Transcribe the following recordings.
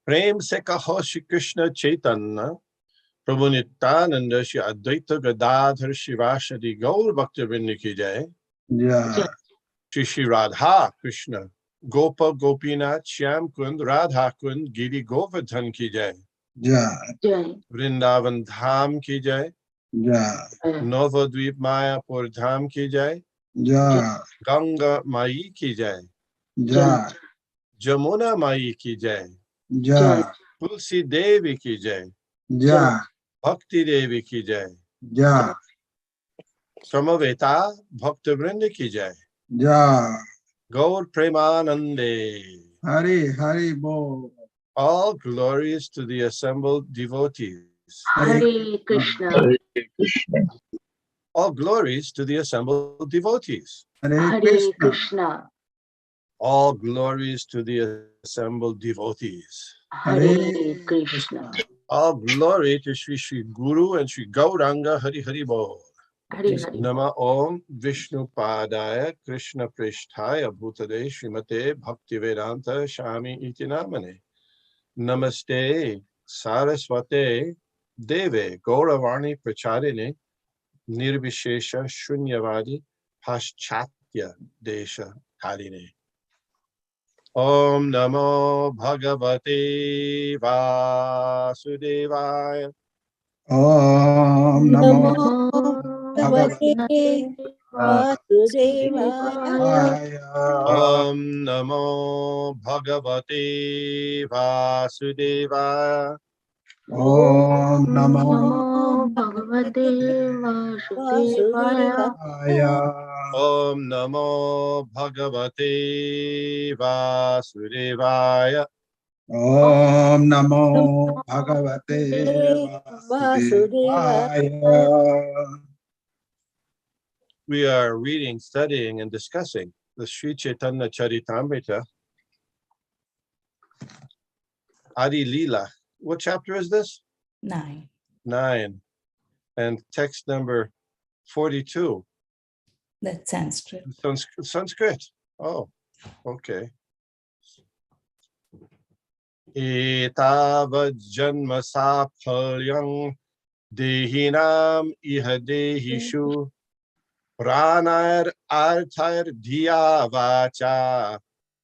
प्रेम से कहो श्री कृष्ण चैतन्य प्रभु नित्यानंद श्री अद्वैत गदाधर शिवासदि गौर भक्तवृंद की जय। श्री श्री राधा कृष्ण गोप गोपीनाथ श्याम कुंद राधा कुंद गिरि गोवर्धन की जय। वृंदावन धाम की जय। नवद्वीप मायापुर धाम की जय। गंगा माई की जय। जमुना माई की जय। तुलसी देवी की जय। भक्ति देवी की जय। समवेता भक्त वृंद की जय। गौर प्रेमानंदे। Hari Hari Bo. All glories to the assembled devotees. Hare Krishna. All glories to the assembled devotees. Hare Krishna. All glories to the assembled devotees. Hare Krishna. All glory to Sri Sri Guru and Sri Gauranga Hari Hari Bol. Nama Om Vishnupadaya Krishna Prishtaya Bhutale Srimate Bhaktivedanta Shami Iti Namane. Namaste Saraswate Deve Gauravani Pracharine Nirvishesha Shunyavadi Paschatya Desha Kaline. Om Namo Bhagavate Vasudevaya. Om Namo Bhagavate Vasudevaya. Om Namo Bhagavate Vasudevaya. Om Namo Bhagavate Vasudevaya. Om Namo Bhagavate Vasudevaya. Om Namo Bhagavate Vasudevaya. We are reading, studying, and discussing the Sri Caitanya Caritamrita. Adi Leela. What chapter is this? 9. 9. And text number 42. That's Sanskrit. Sanskrit. Oh, okay. Etavad janma saphalyam dehinam iha dehishu pranayar arthayar dhiya vacha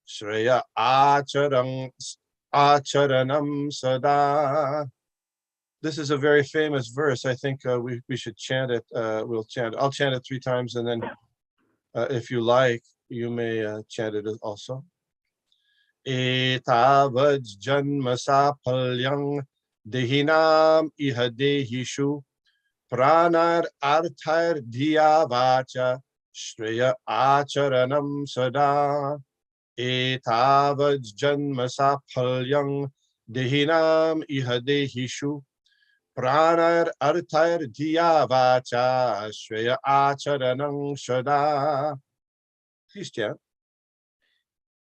shreya acharanam sada. This is a very famous verse. I think we should chant it. We'll chant. I'll chant it 3 times, and then if you like, you may chant it also. Etavad janma saphalyam dehinam iha dehishu pranar arthar dhiya vacha shreya acharanam sada. Etavad janma saphalyam dehinam iha dehishu pranar arthar dhiya vacha shreya acharanam sada. Please chant.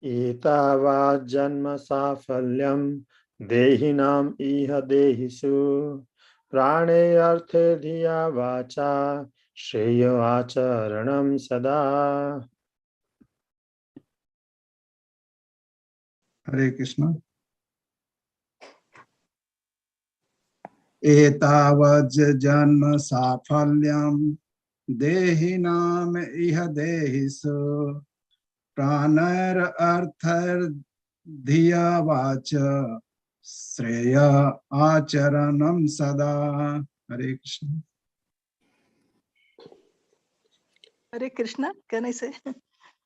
Etavad janma safalyam dehinam iha dehisu prane arthe dhiya vacha shreya acharanam sada. Hare Krishna. Etavad janma safalyam dehinam iha dehisu pranar arthar dhiya vacha shreya acharanam sada. Hare Krishna. Hare Krishna, can I say?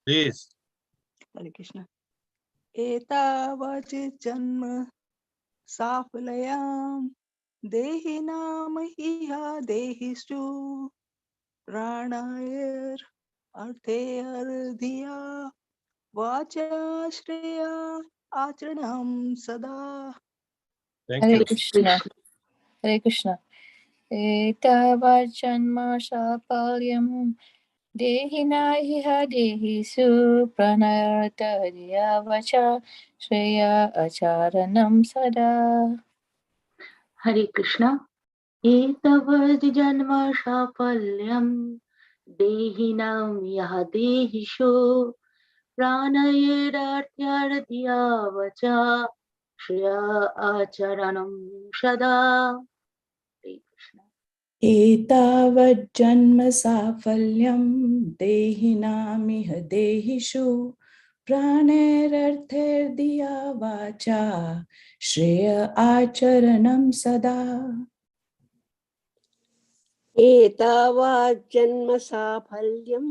Please. Hare Krishna. Etavad janma safalayam dehinam iha dehisu pranayar arthayar dhiya vacha shreya acharanam sada. Thank Hare you. Krishna. Hare Krishna. Etavad janma sapalyam dehina iha dehisu pranayata vacha shreya acharanam sada. Hare Krishna. Etavad janma safalyam dehinam yaha dehisho pranayararthyardhya vacha Shriya Acharanam Sada. Hare Krishna. एतावज्जन्म साफल्यं देहिनामिह देहिषु प्राणैरर्थैर्धिया वाचा श्रेय आचरणं सदा एतावज्जन्म साफल्यं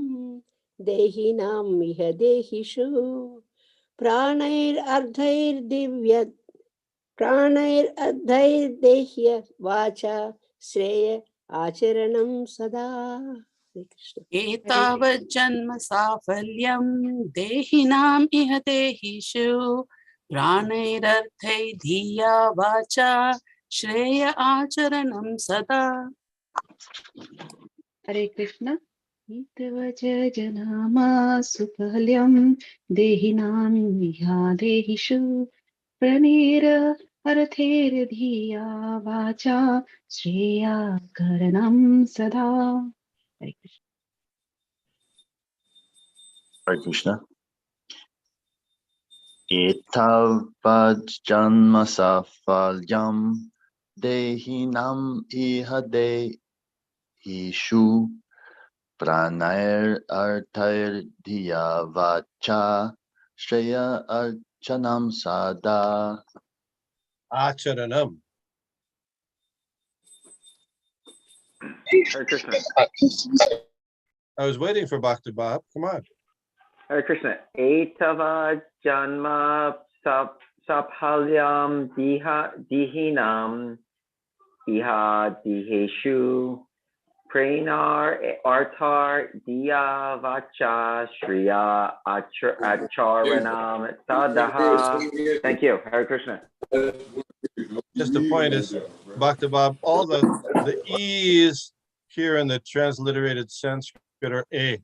देहिनां इह देहिषु प्राणैरर्धैर्देह्य वाचा श्रेय आचरणं सदा. एतावज्जन्म साफल्यं देहिनाम् इह देहिषु प्राणैरर्थैर्धिया वाचा श्रेय आचरणं सदा. Hare Krishna. Itavaja janama supalyam dehinam iha dehishu pranera arther dhiya vacha shreya karanam sada. Hare Krishna. Hare Krishna. Etavajjanma safalyam dehinam iha dehishu pranair artair dhiya vacha shreya archanam sada. Acharanam. Hare Krishna. I was waiting for Bhakti Bab. Come on. Hare Krishna. Etava janma saphalyam dihinam iha diheshu pranar artar diya vacha shriya acharanam sadaha. Thank you. Hare Krishna. Just the point is, Bhakti Bab, all the E's here in the transliterated Sanskrit are A.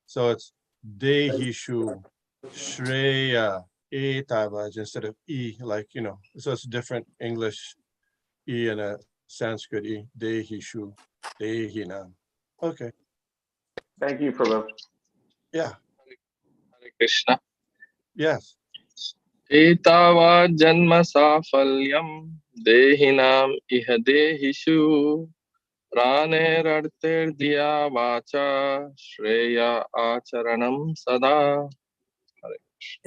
So it's Dehishu, Shreya, Etavaj instead of E, like, you know, so it's different English E and a Sanskrit E, Dehishu, Dehinam. Okay. Thank you, Prabhu. Yeah. Hare Krishna. Yes. Etava janma safalyam dehinam iha dehishu प्राणैरर्थैर्धिया वाचा श्रेय आचरणं सदा.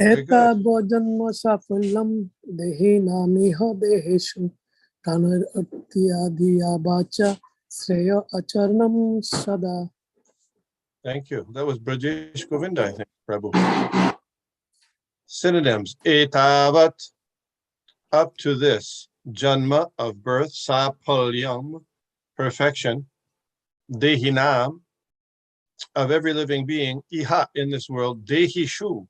एतावज्जन्म साफल्यं देहिनामिह देहेषु प्राणैरर्थैर्धिया वाचा श्रेय आचरणं सदा. Thank you. That was Brajesh Govinda, I think, Prabhu. Synonyms. Etavat, up to this. Janma, of birth. Sapalyam, perfection. Dehinam, of every living being. Iha, in this world. Dehishu,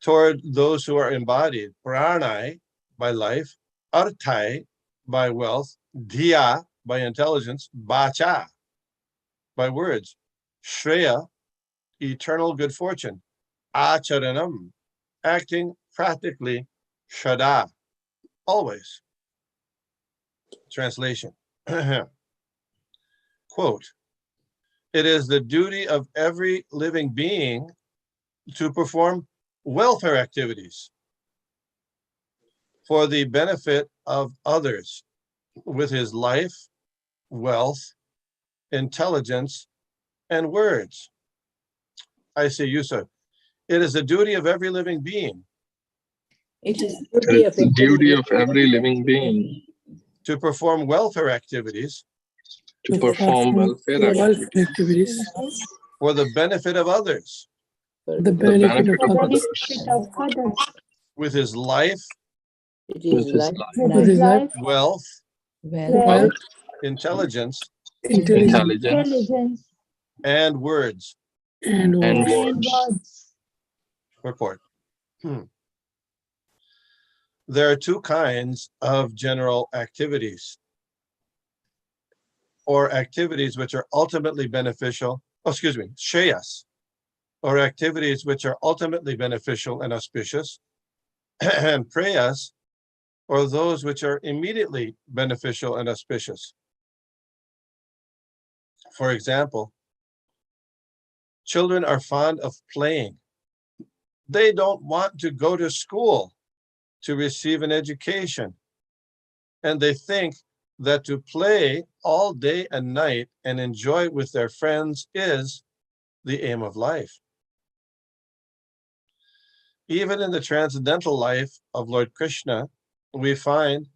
toward those who are embodied. Pranai, by life. Artai, by wealth. Dhya, by intelligence. Bacha, by words. Shreya, eternal good fortune. Acharanam, acting practically. Shada, always. Translation. Quote, it is the duty of every living being to perform welfare activities for the benefit of others with his life, wealth, intelligence, and words. I say, Yusuf, it is the duty of every living being. It is the duty of every living being to perform welfare activities. To perform welfare activities for the benefit of others. The benefit of others. With his life, wealth, intelligence, and words. Report. There are two kinds of general activities, or activities which are ultimately beneficial, shreyas, or activities which are ultimately beneficial and auspicious, and prayas, or those which are immediately beneficial and auspicious. For example, children are fond of playing. They don't want to go to school. to receive an education, and they think that to play all day and night and enjoy with their friends is the aim of life. Even in the transcendental life of Lord Krishna, we find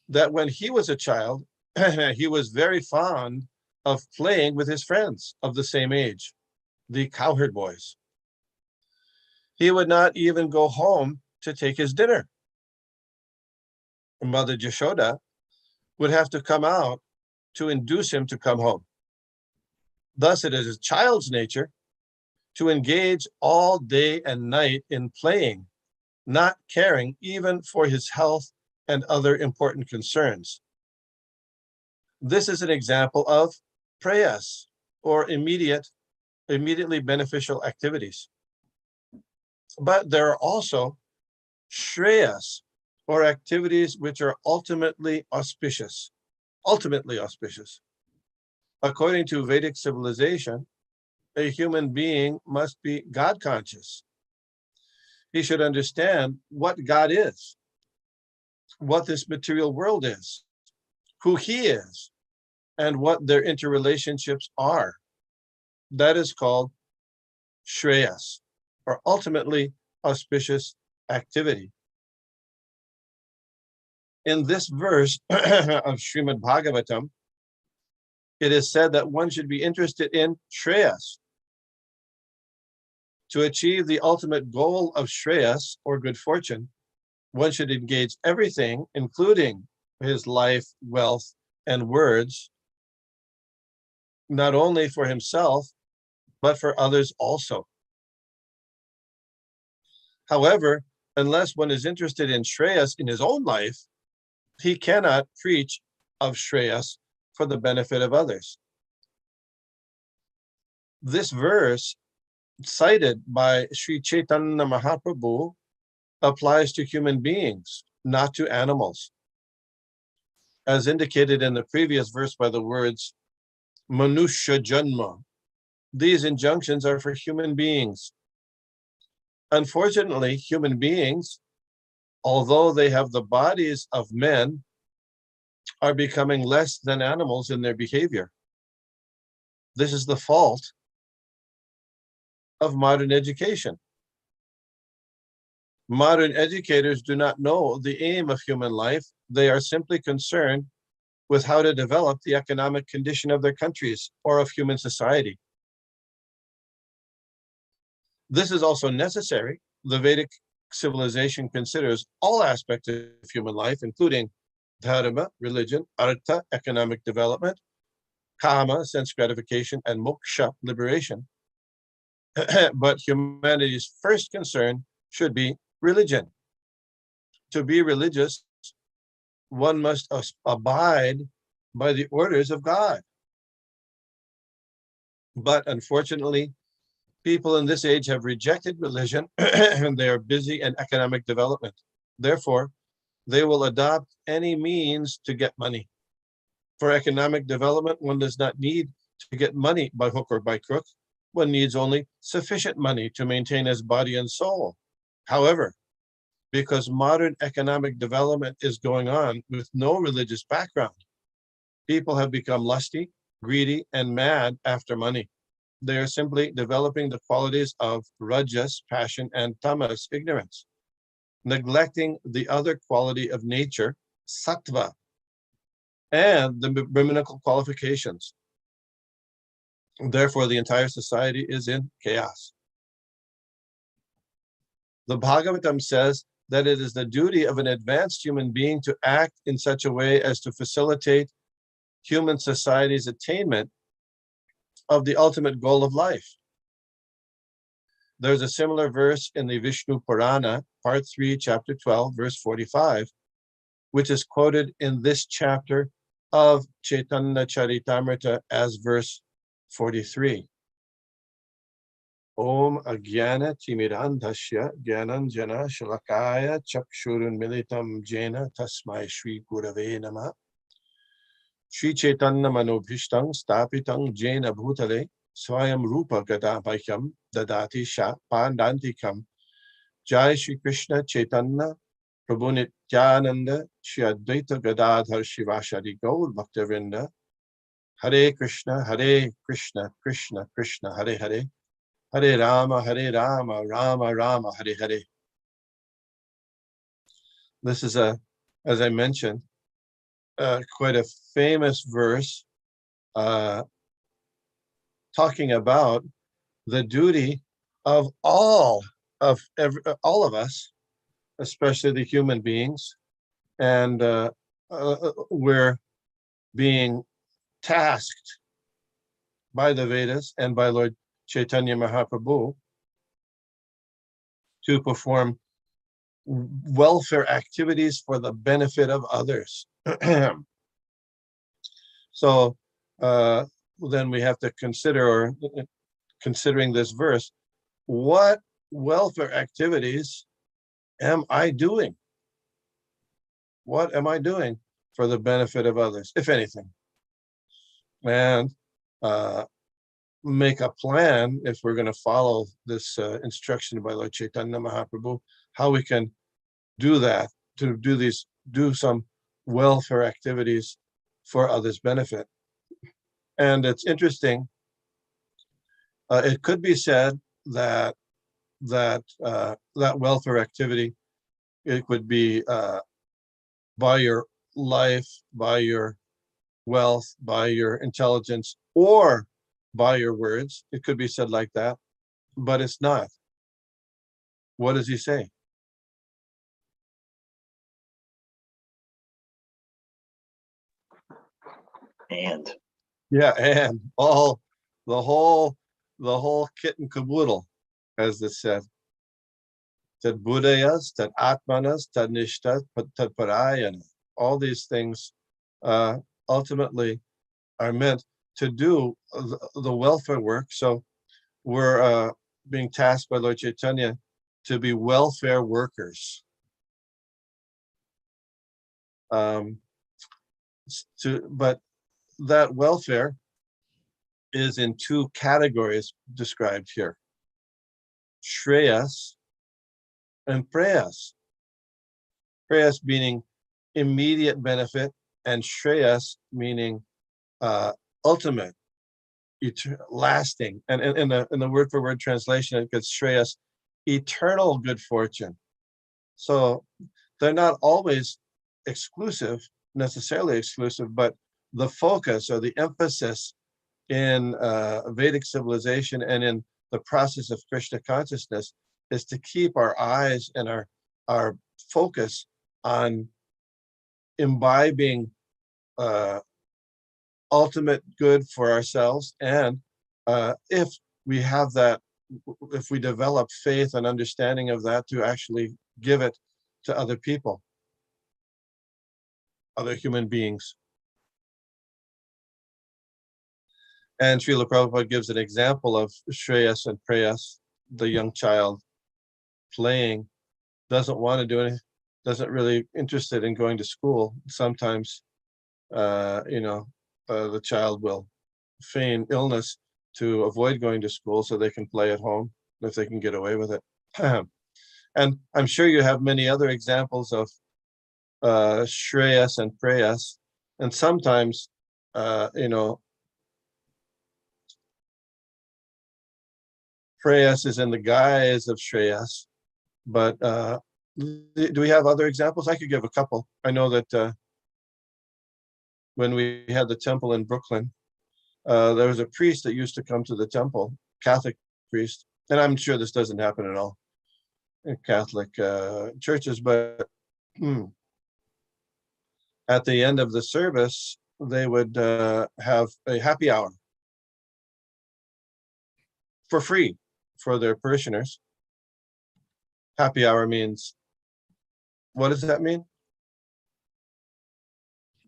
that when he was a child, he was very fond of playing with his friends of the same age, the cowherd boys. He would not even go home to take his dinner. Mother Yashoda would have to come out to induce him to come home. Thus, it is a child's nature to engage all day and night in playing, not caring even for his health and other important concerns. This is an example of prayas, or immediately beneficial activities. But there are also shreyas, or activities which are ultimately auspicious. According to Vedic civilization, a human being must be God conscious. He should understand what God is, what this material world is, who he is, and what their interrelationships are. That is called shreyas, or ultimately auspicious activity. In this verse of Srimad Bhagavatam, it is said that one should be interested in shreyas. To achieve the ultimate goal of shreyas, or good fortune, one should engage everything, including his life, wealth, and words, not only for himself, but for others also. However, unless one is interested in shreyas in his own life, he cannot preach of shreyas for the benefit of others. This verse, cited by Sri Caitanya Mahaprabhu, applies to human beings, not to animals. As indicated in the previous verse by the words, Manusha Janma, these injunctions are for human beings. Unfortunately, human beings, although they have the bodies of men, are becoming less than animals in their behavior. This is the fault of modern education. Modern educators do not know the aim of human life. They are simply concerned with how to develop the economic condition of their countries or of human society. This is also necessary. The Vedic civilization considers all aspects of human life, including dharma, religion, artha, economic development, kama, sense gratification, and moksha, liberation. But humanity's first concern should be religion. To be religious, one must abide by the orders of God. But unfortunately, people in this age have rejected religion and they are busy in economic development. Therefore, they will adopt any means to get money. For economic development, one does not need to get money by hook or by crook. One needs only sufficient money to maintain his body and soul. However, because modern economic development is going on with no religious background, people have become lusty, greedy, and mad after money. They are simply developing the qualities of rajas, passion, and tamas, ignorance, neglecting the other quality of nature, sattva, and the brahminical qualifications. Therefore, the entire society is in chaos. The Bhagavatam says that it is the duty of an advanced human being to act in such a way as to facilitate human society's attainment of the ultimate goal of life. There's a similar verse in the Vishnu Purana, part 3, chapter 12, verse 45, which is quoted in this chapter of Caitanya Caritamrita as verse 43. Om Agyana Timirandhasya Gyananjana Shalakaya Chakshurun Militam Jena Tasmai Shri Gurave Nama Shri Caitanya Manobhishtam Stapitang Jena Bhutale Swayam Rupa Gadabhayam Dadati Sha Pandantikam Jai Shri Krishna Chaitanya Prabhu Nityananda, Shri Advaita Gadadhar Shivashadi Gaur Bhaktivinoda, Hare Krishna, Krishna Krishna, Hare Hare, Hare Rama, Rama Rama, Hare Hare. This is as I mentioned, quite a famous verse talking about the duty of all of us, especially the human beings, and we're being tasked by the Vedas and by Lord Chaitanya Mahaprabhu to perform welfare activities for the benefit of others. So then we have to consider, or considering this verse, what welfare activities am I doing? What am I doing for the benefit of others, if anything? And make a plan, if we're going to follow this instruction by Lord Chaitanya Mahaprabhu, how we can do that, to do some welfare activities for others' benefit. And it's interesting, it could be said that that welfare activity, it would be by your life, by your wealth, by your intelligence, or by your words. It could be said like that, but it's not. What does he say? And Yeah, and the whole kit and caboodle, as it said. Tad buddhayas, tad atmanas, tad nishta, tad parayana. All these things ultimately are meant to do the welfare work. So we're being tasked by Lord Chaitanya to be welfare workers. But that welfare is in two categories described here: Shreyas and Preyas. Preyas meaning immediate benefit, and Shreyas meaning ultimate, lasting. And in the word for word translation, it gets Shreyas, eternal good fortune. So they're not always necessarily exclusive, but the focus or the emphasis in Vedic civilization and in the process of Krishna consciousness is to keep our eyes and our focus on imbibing ultimate good for ourselves. And if we develop faith and understanding of that, to actually give it to other people, other human beings. And Srila Prabhupada gives an example of Shreyas and Preyas, the young child playing, doesn't want to do anything, doesn't really interested in going to school. Sometimes, the child will feign illness to avoid going to school so they can play at home if they can get away with it. And I'm sure you have many other examples of Shreyas and Preyas. And sometimes, Preyas is in the guise of Shreyas. But do we have other examples? I could give a couple. I know that when we had the temple in Brooklyn, there was a priest that used to come to the temple, Catholic priest, and I'm sure this doesn't happen at all in Catholic churches, but at the end of the service, they would have a happy hour for free for their parishioners. Happy hour means, what does that mean?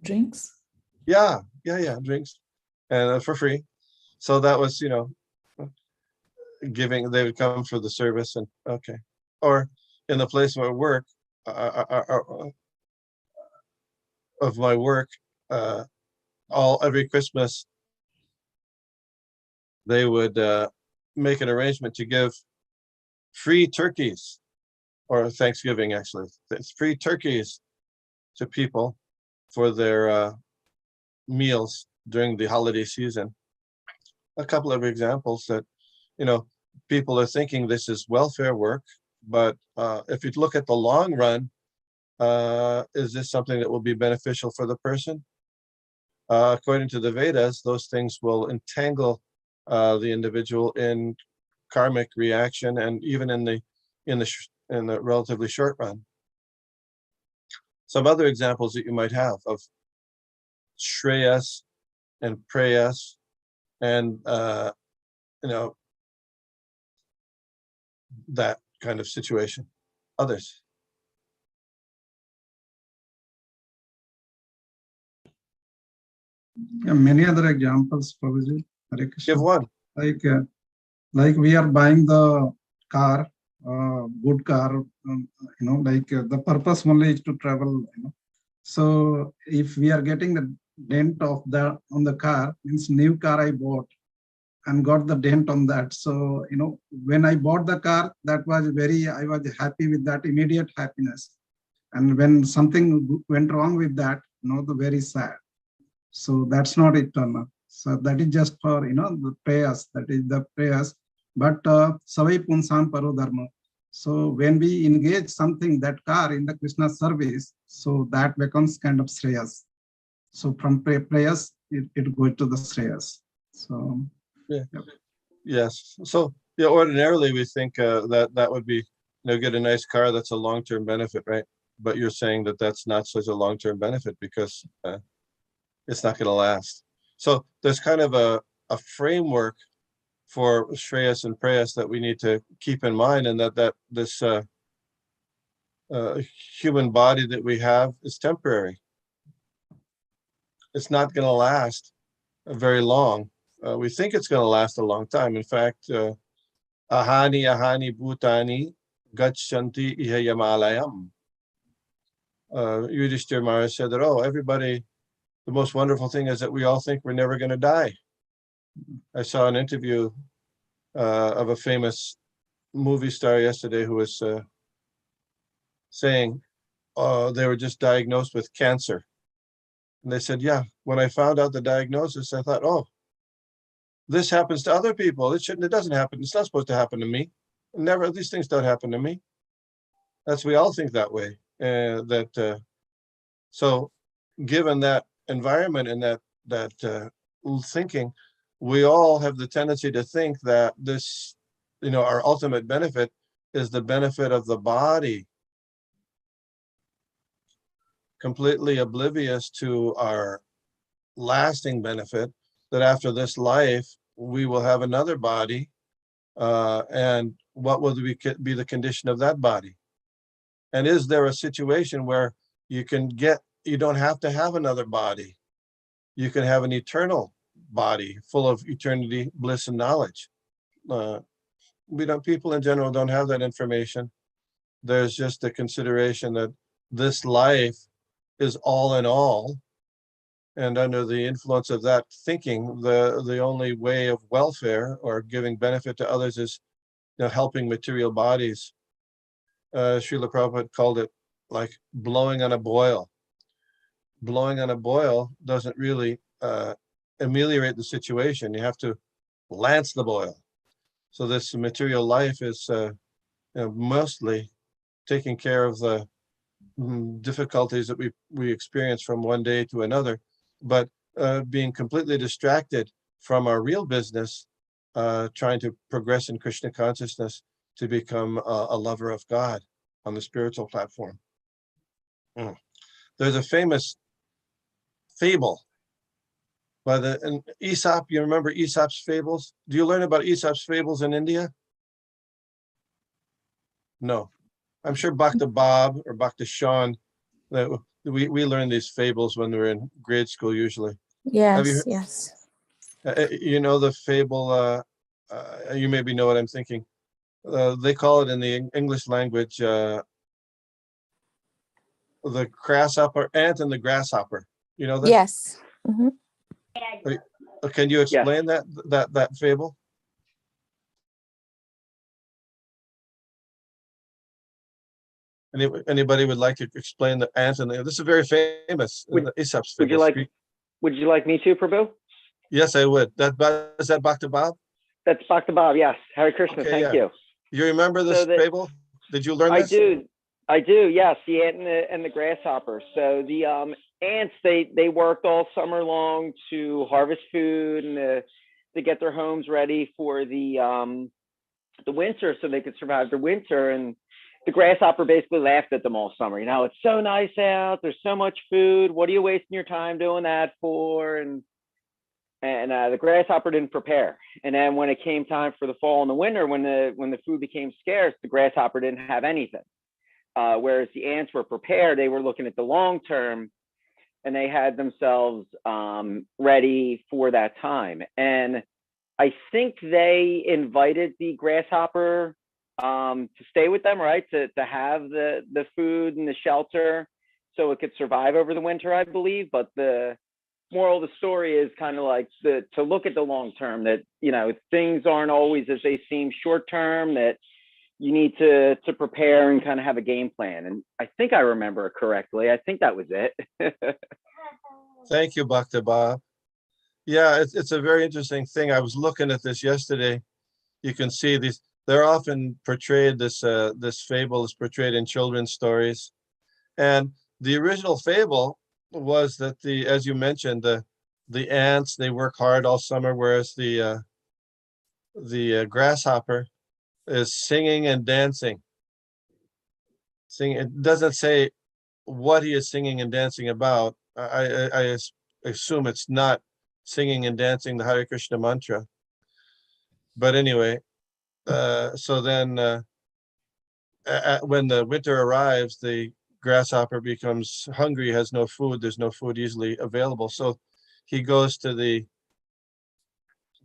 Drinks? Yeah, drinks, and for free. So that was, giving, they would come for the service, and okay. Or in the place of my work, every Christmas, they would make an arrangement to give free turkeys or Thanksgiving actually. It's free turkeys to people for their meals during the holiday season. A couple of examples that, people are thinking this is welfare work, but if you look at the long run, is this something that will be beneficial for the person? According to the Vedas, those things will entangle the individual in karmic reaction, and even in the relatively short run. Some other examples that you might have of shreyas and preyas, and that kind of situation. Others. Yeah, many other examples, Prabhuji. Hare Krishna. Give one. Like we are buying the car, good car, the purpose only is to travel. So if we are getting the dent of that on the car, means new car I bought and got the dent on that. So when I bought the car, that was I was happy with that, immediate happiness. And when something went wrong with that, the very sad. So that's not eternal. So that is just for the prayers. That is the prayers. But savai punsam paro dharma. So when we engage something, that car in the Krishna service, so that becomes kind of shreyas. So from prayers, it goes to the shreyas. So yeah. Yes. So ordinarily we think that would be get a nice car, that's a long-term benefit, right? But you're saying that that's not such a long-term benefit because it's not going to last. So there's kind of a framework for shreyas and prayas that we need to keep in mind, and that this human body that we have is temporary. It's not going to last very long. We think it's going to last a long time. In fact, ahani bhutani gachanti iha yamalayam. Yudhishthira Maharaj said that, everybody, the most wonderful thing is that we all think we're never going to die. I saw an interview of a famous movie star yesterday who was saying they were just diagnosed with cancer. And they said, when I found out the diagnosis, I thought, this happens to other people. It doesn't happen. It's not supposed to happen to me. Never, these things don't happen to me. We all think that way. So given that environment and that thinking, we all have the tendency to think that this, our ultimate benefit is the benefit of the body, completely oblivious to our lasting benefit, that after this life, we will have another body, and what will be the condition of that body? And is there a situation where you don't have to have another body? You can have an eternal body full of eternity, bliss, and knowledge. People in general don't have that information. There's just a consideration that this life is all in all, and under the influence of that thinking, the only way of welfare or giving benefit to others is helping material bodies. Srila Prabhupada called it like blowing on a boil. Blowing on a boil doesn't really ameliorate the situation. You have to lance the boil. So this material life is mostly taking care of the difficulties that we experience from one day to another, but being completely distracted from our real business, trying to progress in Krishna consciousness to become a lover of God on the spiritual platform. There's a famous fable by Aesop. You remember Aesop's fables? Do you learn about Aesop's fables in India? No. I'm sure Bhakta Bob or Bhakta Sean, we learned these fables when we were in grade school usually. Yes, yes. The fable, you maybe know what I'm thinking. They call it in the English language, the grasshopper, ant and the grasshopper. You know that? Yes. Mm-hmm. Can you explain that fable? Anybody would like to explain the ant? And this is very famous. Aesop's Would you fable. like me to, Prabhu? Yes, I would. Is that Bhakta Bob? That's Bhakta Bob. Yes. Hare Krishna. Okay, Thank you. You remember this fable? Did you learn this? I do. Yes, the ant and the grasshopper. So the ants, they worked all summer long to harvest food and to get their homes ready for the winter, so they could survive the winter. And the grasshopper basically laughed at them all summer. You know, it's so nice out. There's so much food. What are you wasting your time doing that for? And the grasshopper didn't prepare. And then when it came time for the fall and the winter, when the food became scarce, the grasshopper didn't have anything. Whereas the ants were prepared. They were looking at the long term, and they had themselves ready for that time. And I think they invited the grasshopper to stay with them, right? To have the food and the shelter so it could survive over the winter, I believe. But the moral of the story is kind of like to look at the long term, that, you know, things aren't always as they seem short term, that you need to prepare and kind of have a game plan. And I think I remember it correctly. I think that was it. Thank you, Bhakta Bob. Yeah, it's a very interesting thing. I was looking at this yesterday. You can see these, they're often portrayed, this fable is portrayed in children's stories. And the original fable was that as you mentioned, the ants, they work hard all summer, whereas the grasshopper is singing and dancing. It doesn't say what he is singing and dancing about. I assume it's not singing and dancing the Hare Krishna mantra. But anyway, so then when the winter arrives, the grasshopper becomes hungry, has no food. There's no food easily available. So he goes to the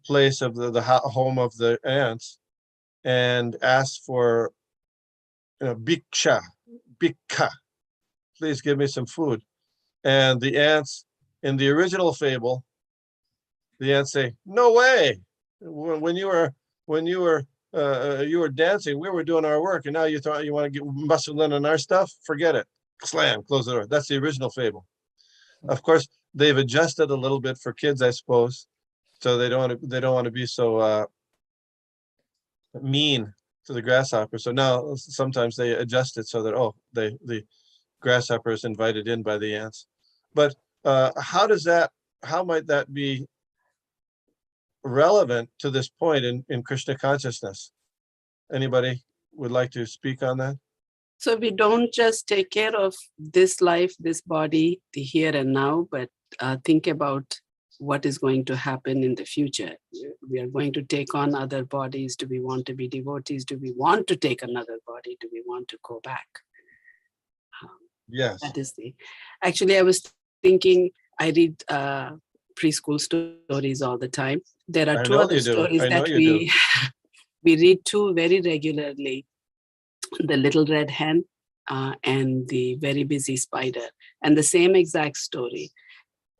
place of the home of the ants and asks for, bhiksha, please give me some food. And the ants, in the original fable, the ants say, "No way! When you were dancing, we were doing our work, and now you thought you want to muscle in on our stuff? Forget it! Slam, close the door." That's the original fable. Of course, they've adjusted a little bit for kids, I suppose, so they don't want to be so mean to the grasshopper. So now sometimes they adjust it so that the grasshopper is invited in by the ants. But how might that be relevant to this point in Krishna consciousness? Anybody would like to speak on that? So we don't just take care of this life, this body, the here and now, but think about what is going to happen in the future. We are going to take on other bodies. Do we want to be devotees? Do we want to take another body? Do we want to go back? Yes. That is actually, I was thinking, I read preschool stories all the time. There are two other stories that we read two very regularly. The Little Red Hen and the Very Busy Spider, and the same exact story.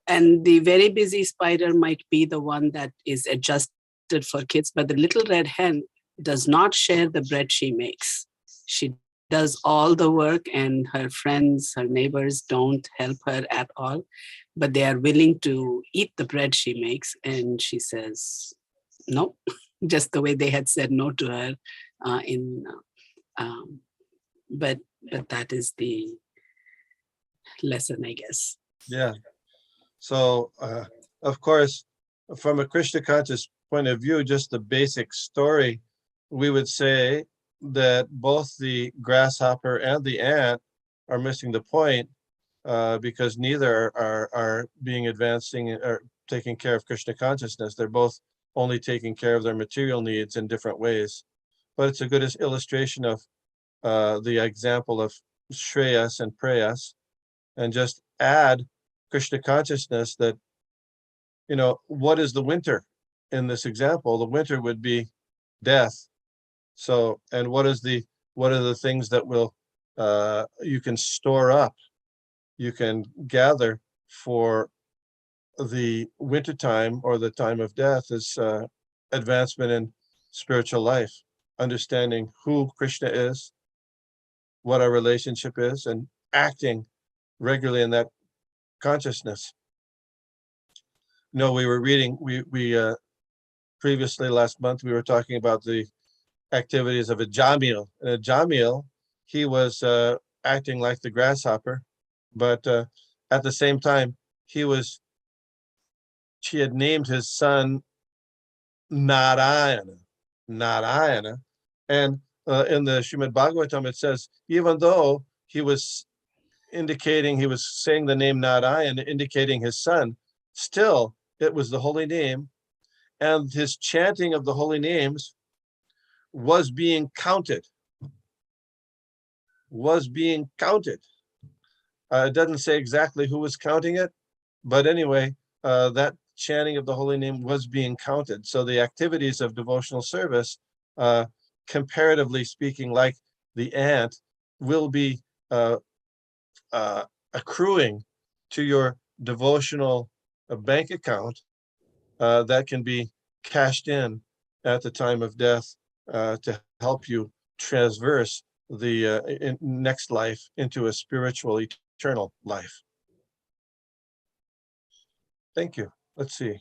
And the Very Busy Spider might be the one that is adjusted for kids, but the Little Red Hen does not share the bread she makes. She does all the work, and her friends, her neighbors don't help her at all, but they are willing to eat the bread she makes. And she says no, just the way they had said no to her but that is the lesson, I guess. Yeah. So, of course, from a Krishna conscious point of view, just the basic story, we would say that both the grasshopper and the ant are missing the point because neither are being advancing or taking care of Krishna consciousness. They're both only taking care of their material needs in different ways. But it's a good illustration of the example of Shreyas and Preyas, and just add Krishna consciousness that, what is the winter in this example? The winter would be death. So, and what are the things that will, you can store up, you can gather for the winter time or the time of death is advancement in spiritual life, understanding who Krishna is, what our relationship is and acting regularly in that consciousness. No, we were reading, we previously last month, we were talking about the activities of a Jamil. And a Jamil, he was acting like the grasshopper, but at the same time, she had named his son Narayana. And in the Srimad Bhagavatam, it says, even though he was saying the name Narayana, indicating his son, still it was the holy name, and his chanting of the holy names was being counted. It doesn't say exactly who was counting it, but anyway, that chanting of the holy name was being counted. So the activities of devotional service, comparatively speaking, like the ant, will be accruing to your devotional bank account that can be cashed in at the time of death to help you traverse the next life into a spiritual eternal life. Thank you. Let's see.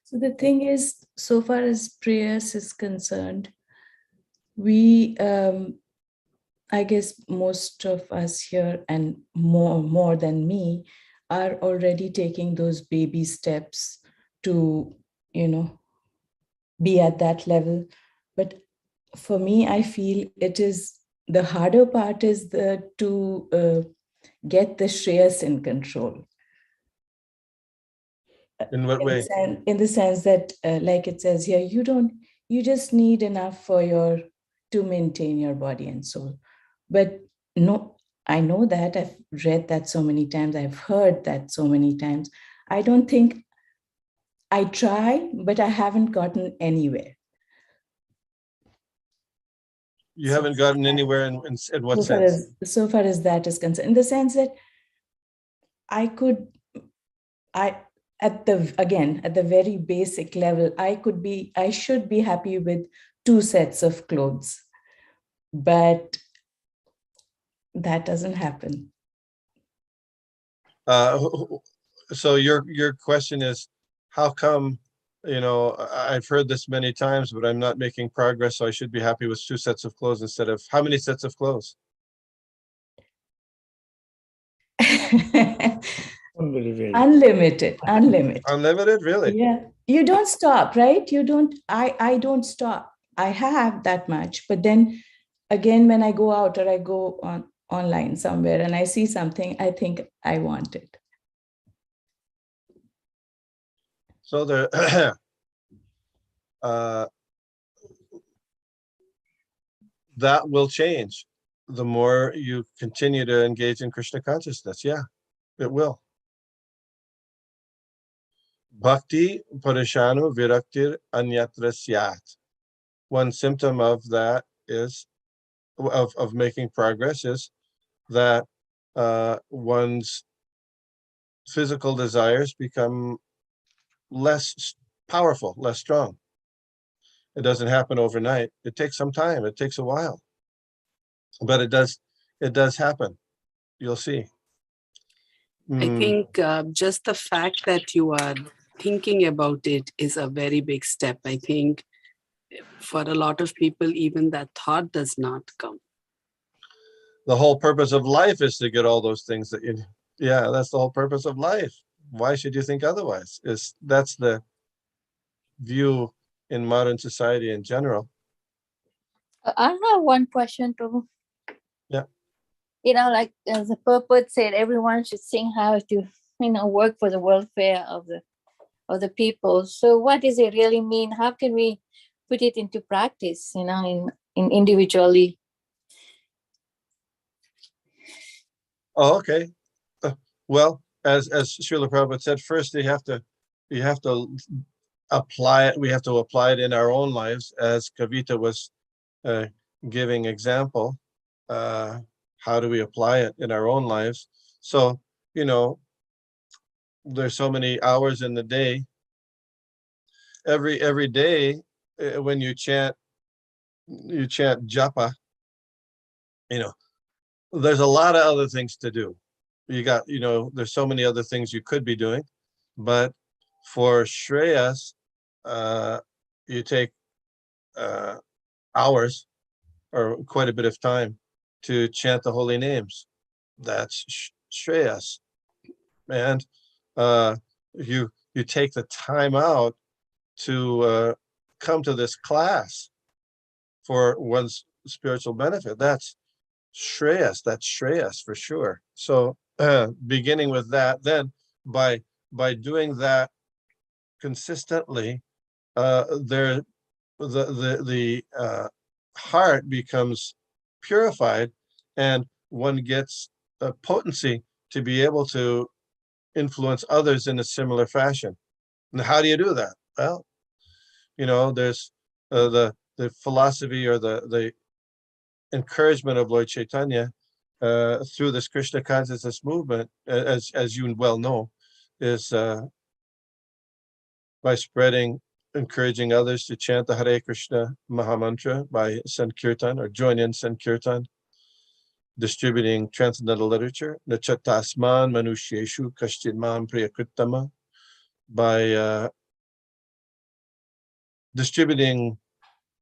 So the thing is, so far as prayers is concerned, we, I guess most of us here and more than me are already taking those baby steps to, be at that level. But for me, I feel it is the harder part is to get the Shreyas in control. In what way? In the sense that, like it says here, you just need enough to maintain your body and soul. But no, I know that, I've read that so many times, I've heard that so many times. I don't think I try, but I haven't gotten anywhere. You haven't gotten anywhere in what sense? So far as that is concerned, in the sense that at the very basic level, I should be happy with 2 sets of clothes, but that doesn't happen. So your question is, how come, I've heard this many times, but I'm not making progress, so I should be happy with 2 sets of clothes instead of how many sets of clothes? Unlimited. Unlimited, really? Yeah. You don't stop, right? I don't stop. I have that much, but then again, when I go out or I go online somewhere and I see something, I think I want it. So that will change the more you continue to engage in Krishna consciousness. Yeah, it will. Bhakti parishanu viraktir anyatra syat. One symptom of that is, of making progress, is that one's physical desires become less powerful, less strong. It doesn't happen overnight. It takes some time. It takes a while, but it does happen. You'll see. I think just the fact that you are thinking about it is a very big step. I think for a lot of people, even that thought does not come. The whole purpose of life is to get all those things that's the whole purpose of life. Why should you think otherwise? That's the view in modern society in general. I have one question too. Yeah. Like the purport said, everyone should sing how to, work for the welfare of the people. So what does it really mean? How can we put it into practice, in individually? Oh, okay. Well, as Srila Prabhupada said, first you have to apply it. We have to apply it in our own lives, as Kavita was giving example. How do we apply it in our own lives? So, there's so many hours in the day. Every day when you chant japa, there's a lot of other things to do. There's so many other things you could be doing, but for Shreyas, you take hours or quite a bit of time to chant the holy names. That's Shreyas. And you take the time out to come to this class for one's spiritual benefit. That's Shreyas for sure. So beginning with that, then by doing that consistently, the heart becomes purified, and one gets a potency to be able to influence others in a similar fashion. And how do you do that? Well, there's the philosophy or the encouragement of Lord Caitanya through this Krishna consciousness movement, as you well know, is by encouraging others to chant the Hare Krishna Mahamantra by Sankirtan or join in Sankirtan, distributing transcendental literature, Nachatasman Manushyeshu Kashchid Mam Priyakrittama, by distributing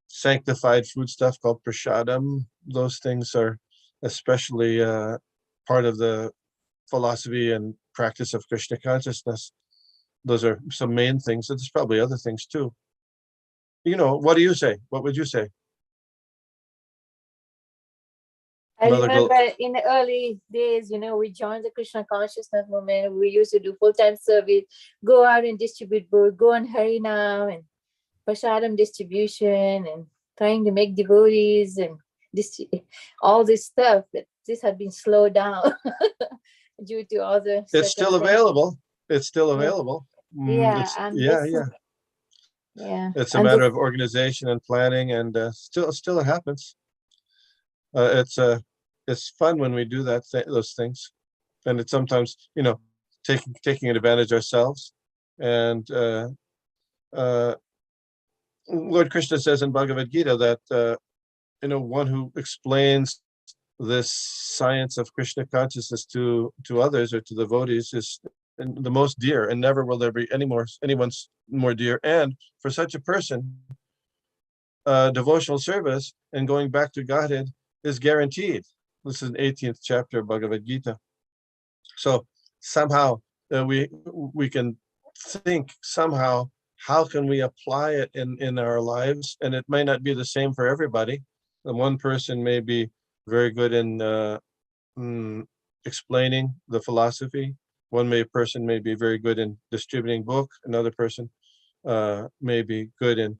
sanctified food stuff called prashadam. Those things are especially part of the philosophy and practice of Krishna consciousness. Those are some main things. There's probably other things too. What do you say? What would you say? I remember in the early days, we joined the Krishna consciousness movement. We used to do full-time service, go out and distribute books, go on Harinam and Prasadam distribution and trying to make devotees and all this stuff. That this had been slowed down due to all the. It's still available. It's still available. Yeah. It's a matter of organization and planning, and still it happens. It's fun when we do those things, and it's sometimes taking advantage ourselves. And Lord Krishna says in Bhagavad Gita that one who explains this science of Krishna consciousness to others or to the devotees is the most dear, and never will there be anyone's more dear. And for such a person, devotional service and going back to Godhead is guaranteed. This is an 18th chapter of Bhagavad Gita. So somehow we can think somehow, how can we apply it in our lives? And it may not be the same for everybody. And one person may be very good in explaining the philosophy. One person may be very good in distributing book. Another person may be good in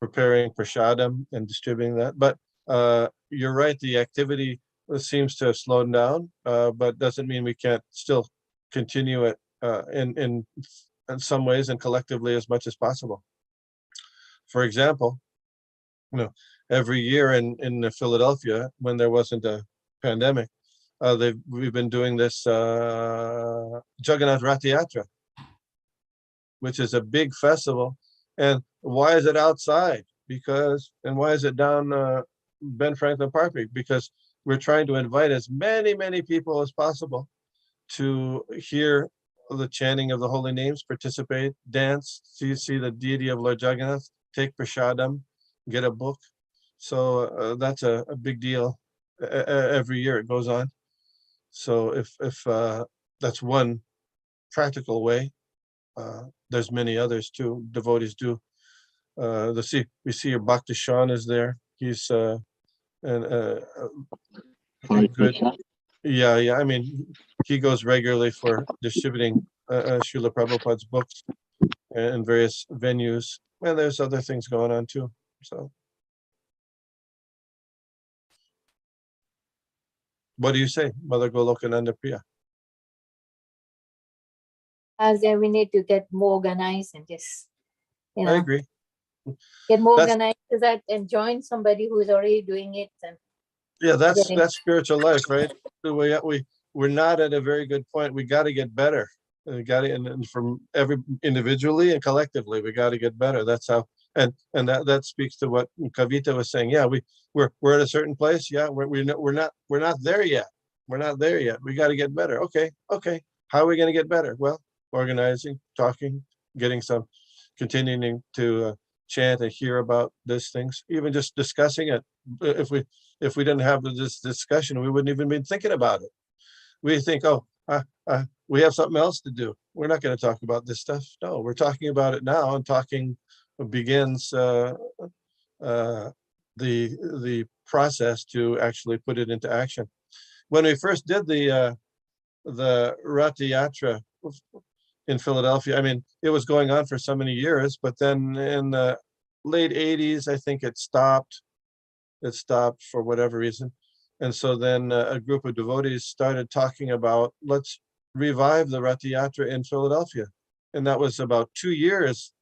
preparing prashadam and distributing that. But you're right, the activity seems to have slowed down, but doesn't mean we can't still continue it in some ways and collectively as much as possible. For example, every year in Philadelphia, when there wasn't a pandemic, we've been doing this Jagannath Rath Yatra, which is a big festival. And why is it outside? And why is it down Ben Franklin Park? Because we're trying to invite as many people as possible to hear the chanting of the holy names, participate, dance, see the deity of Lord Jagannath, take prashadam, get a book. So that's a big deal. Every year it goes on. So if that's one practical way, there's many others too. Devotees do. We see your Bhakti Sean is there. He's good. Yeah. I mean, he goes regularly for distributing Srila Prabhupada's books in various venues. And there's other things going on too. So, what do you say, Mother Golokananda Priya? As then we need to get more organized and just, I agree. Get more organized to that and join somebody who's already doing it. And yeah, that's spiritual life, right? We're not at a very good point. We got to get better. We got to, and from individually and collectively, we got to get better. That's how And that speaks to what Kavita was saying. Yeah, we're at a certain place. Yeah, we're not there yet. We're not there yet. We got to get better. Okay. How are we going to get better? Well, organizing, talking, getting continuing to chant and hear about these things, even just discussing it. If we didn't have this discussion, we wouldn't even be thinking about it. We think, we have something else to do. We're not going to talk about this stuff. No, we're talking about it now, and talking begins the process to actually put it into action. When we first did the Ratha Yatra in Philadelphia, I mean, it was going on for so many years, but then in the late 80s, I think it stopped. It stopped for whatever reason. And so then a group of devotees started talking about, let's revive the Ratha Yatra in Philadelphia. And that was about 2 years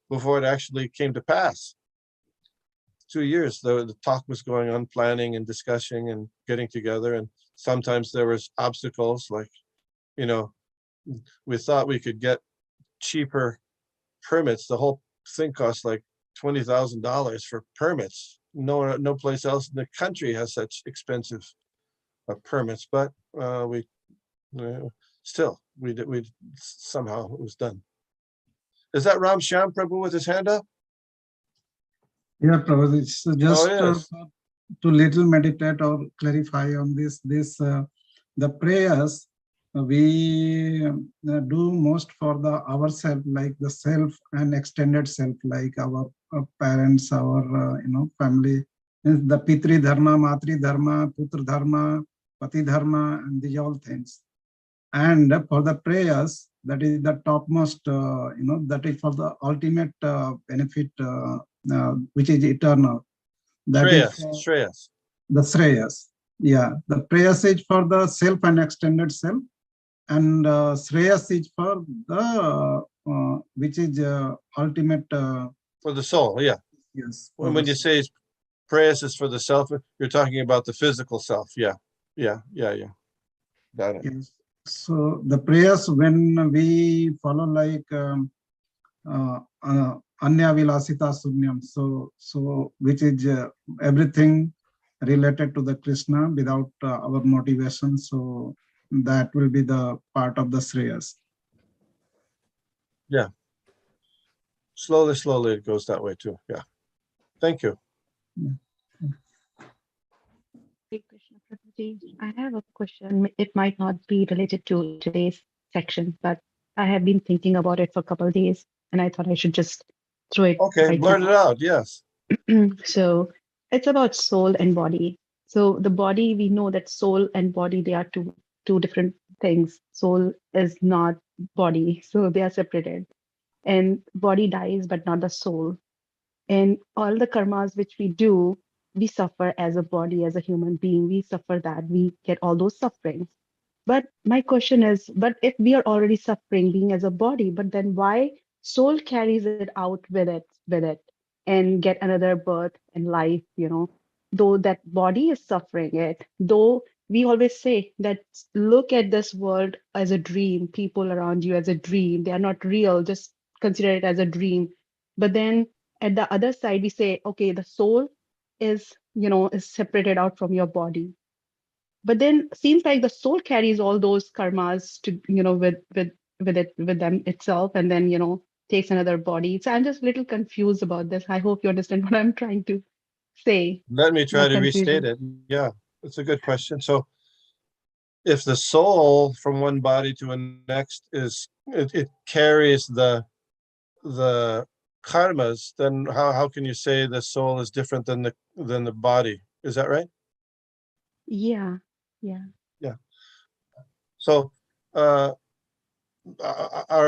before it actually came to pass. 2 years, the talk was going on, planning and discussing and getting together. And sometimes there was obstacles, like, we thought we could get cheaper permits. The whole thing cost like $20,000 for permits. No place else in the country has such expensive permits, but we somehow it was done. Is that Ram Shyam Prabhu with his hand up? Yeah, Prabhu, it's just to little meditate or clarify on this. The prayers we do most for ourselves, like the self and extended self, like our parents, our family, the Pitri Dharma, Matri Dharma, Putra Dharma, Pati Dharma, and these all things. And for the prayers, that is the topmost, that is for the ultimate benefit, which is eternal. That Shreyas. Is the Shreyas. Yeah, the prayers is for the self and extended self, and Shreyas is for the which is ultimate for the soul. Yeah. Yes. When you say prayers is for the self, you're talking about the physical self. Yeah. Got it. Yes. So the prayers, when we follow like Anya Vilasita Sunyam, so which is everything related to the Krishna without our motivation. So that will be the part of the Shreyas. Yeah. Slowly it goes that way too. Yeah. Thank you. I have a question. It might not be related to today's section, but I have been thinking about it for a couple of days, and I thought I should just throw it. Okay, blurt it out. Yes. So it's about soul and body. So the body, we know that soul and body, they are two different things. Soul is not body, so they are separated. And body dies, but not the soul. And all the karmas which we do, we suffer as a body, as a human being. We suffer that. We get all those sufferings. But my question is, but if we are already suffering being as a body, but then why soul carries it out with it and get another birth and life, though that body is suffering it, though we always say that look at this world as a dream, people around you as a dream, they are not real, just consider it as a dream. But then at the other side, we say, okay, the soul is separated out from your body. But then seems like the soul carries all those karmas to, with them itself, and then, takes another body. So I'm just a little confused about this. I hope you understand what I'm trying to say. Let me try to restate it. Yeah, it's a good question. So if the soul from one body to the next it carries the karmas, then how can you say the soul is different than the body? Is that right? Yeah. So our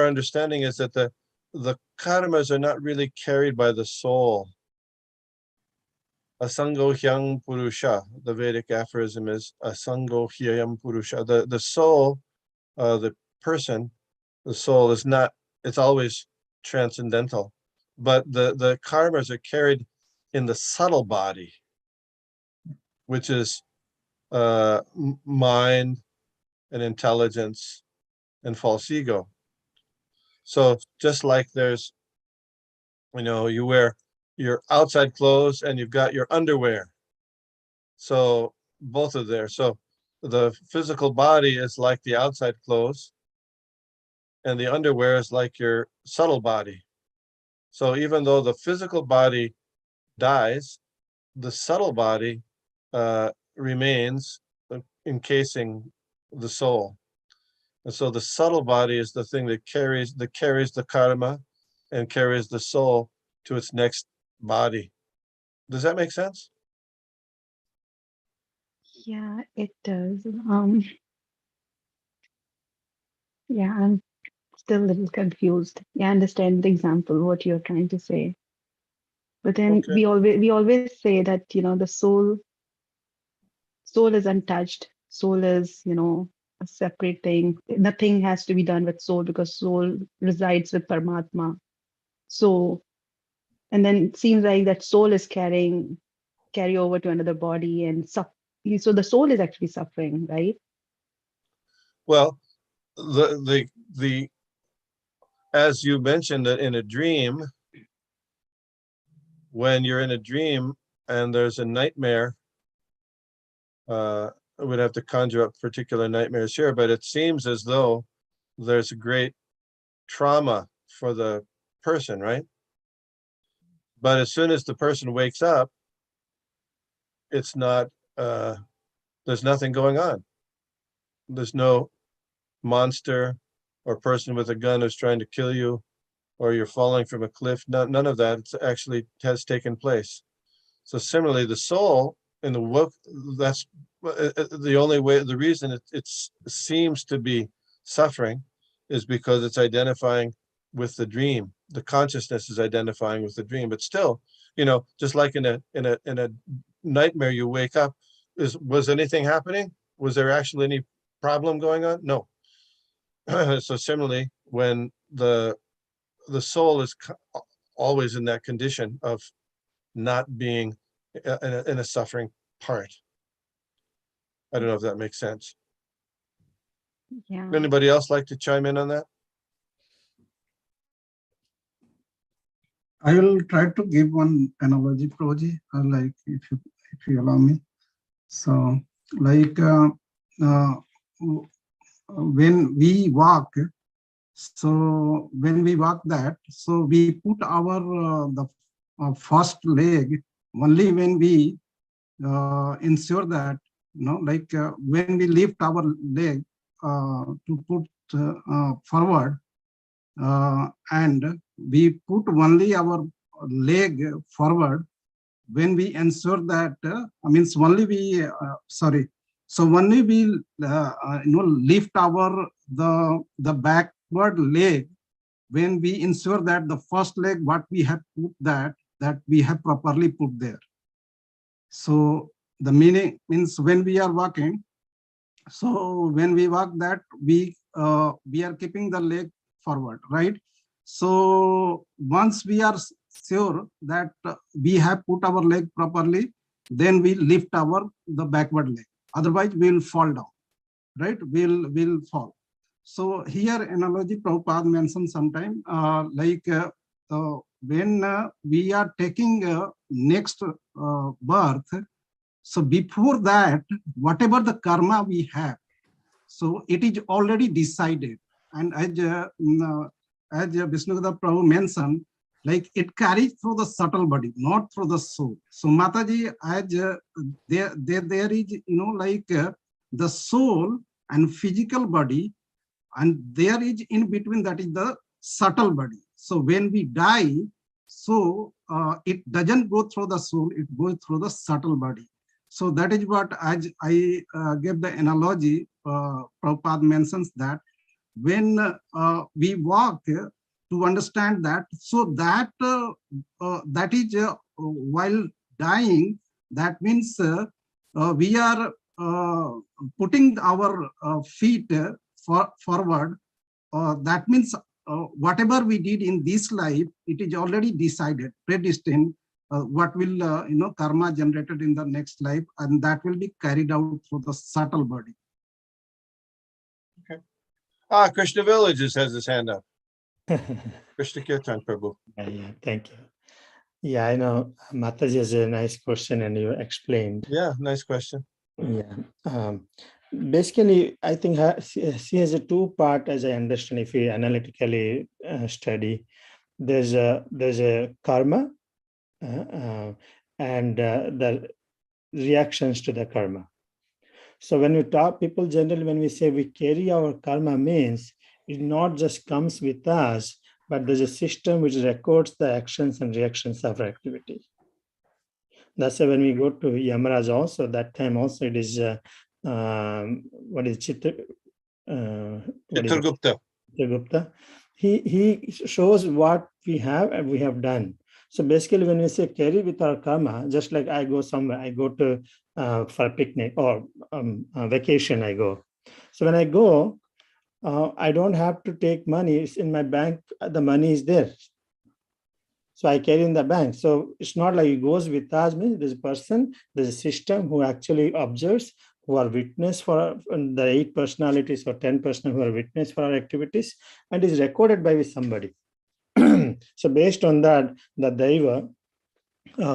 understanding is that the karmas are not really carried by the soul. Asango hyang purusha. The Vedic aphorism is asango hyang purusha. The soul, the person, the soul is not. It's always transcendental, but the karmas are carried in the subtle body, which is mind and intelligence and false ego. So just like there's, you wear your outside clothes and you've got your underwear. So both are there. So the physical body is like the outside clothes, and the underwear is like your subtle body. So even though the physical body dies, the subtle body remains, encasing the soul. And so the subtle body is the thing that carries the karma and carries the soul to its next body. Does that make sense? Yeah, it does. Yeah, I'm still a little confused. Yeah, I understand the example, what you're trying to say. But then Okay. we always say that, you know, the soul is untouched. Soul is, you know, a separate thing. Nothing has to be done with soul because soul resides with Paramatma. So, and then it seems like that soul is carry over to another body and so the soul is actually suffering, right? Well, the as you mentioned that in a dream, when you're in a dream and there's a nightmare, I would have to conjure up particular nightmares here, but it seems as though there's a great trauma for the person, right? But as soon as the person wakes up, it's not, there's nothing going on. There's no monster or person with a gun who's trying to kill you, or you're falling from a cliff. None of that actually has taken place. So similarly, the soul in the work, that's the only way, the reason it seems to be suffering is because it's identifying with the dream. The consciousness is identifying with the dream, but still, you know, just like in a nightmare, you wake up, was anything happening? Was there actually any problem going on? No. So similarly, when the soul is always in that condition of not being in a suffering part. I don't know if that makes sense. Yeah. Anybody else like to chime in on that? I will try to give one analogy, Prabhuji, like if you allow me. So, like when we walk, so when we walk that, so we put our the first leg only when we ensure that, you know, like when we lift our leg to put forward, and we put only our leg forward when we ensure that means only we sorry, so only we you know, lift our the backward leg when we ensure that the first leg what we have put that we have properly put there. So the meaning means when we are walking, so when we walk that we are keeping the leg forward, right? So once we are sure that we have put our leg properly, then we lift the backward leg. Otherwise, we'll fall down, right? We'll fall. So here analogy Prabhupada mentioned sometime like when we are taking next birth. So before that, whatever the karma we have, so it is already decided. And as Vishnugada Prabhu mentioned, like it carries through the subtle body, not through the soul. So Mataji, as there is, you know, like the soul and physical body, and there is in between, that is the subtle body. So when we die, so it doesn't go through the soul, it goes through the subtle body. So that is what I gave the analogy. Prabhupada mentions that when we walk to understand that, so that that is while dying, that means we are putting our feet forward. That means whatever we did in this life, it is already decided, predestined. What will you know, karma generated in the next life, and that will be carried out through the subtle body. Okay. Krishna Villages has his hand up. Krishna Kirtan Prabhu. Yeah, thank you. Yeah, I know. Mataji has a nice question and you explained. Yeah, nice question. Yeah. Basically, I think she has a two-part, as I understand, if we analytically study. There's a karma and the reactions to the karma. So when we talk, people generally, when we say we carry our karma, means it not just comes with us, but there's a system which records the actions and reactions of our activity. That's why when we go to Yamaraj also, that time also it is, what is Chitragupta. Chitragupta. He shows what we have and we have done. So basically when we say carry with our karma, just like I go somewhere, I go to for a picnic or a vacation I go. So when I go, I don't have to take money. It's in my bank, the money is there. So I carry in the bank. So it's not like it goes with us. There's a person, there's a system who actually observes, who are witness for the 8 personalities or 10 person who are witness for our activities, and is recorded by somebody. So based on that, the Daiva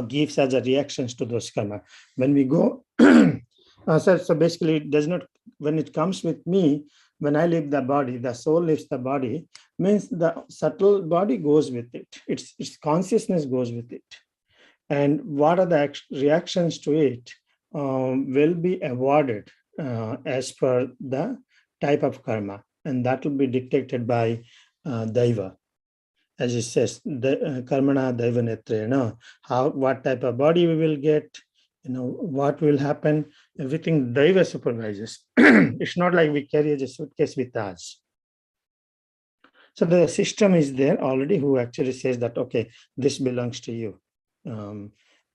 gives us the reactions to those karma. When we go, so basically it does not, when it comes with me, when I leave the body, the soul leaves the body, means the subtle body goes with it. Its consciousness goes with it. And what are the reactions to it will be awarded as per the type of karma. And that will be dictated by Daiva. As it says, the karmana daiva netrena, what type of body we will get, what will happen, everything Daiva supervises. It's not like we carry a suitcase with us. So the system is there already who actually says that, okay, this belongs to you.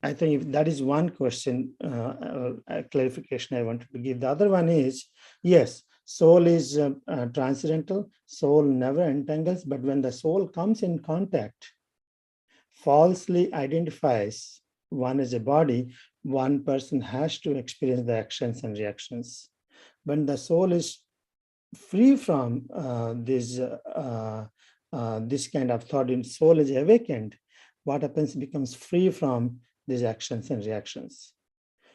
I think if that is one question, a clarification I wanted to give. The other one is, yes, soul is transcendental, soul never entangles, but when the soul comes in contact, falsely identifies one as a body, one person has to experience the actions and reactions. When the soul is free from this kind of thought, in soul is awakened, what happens becomes free from these actions and reactions.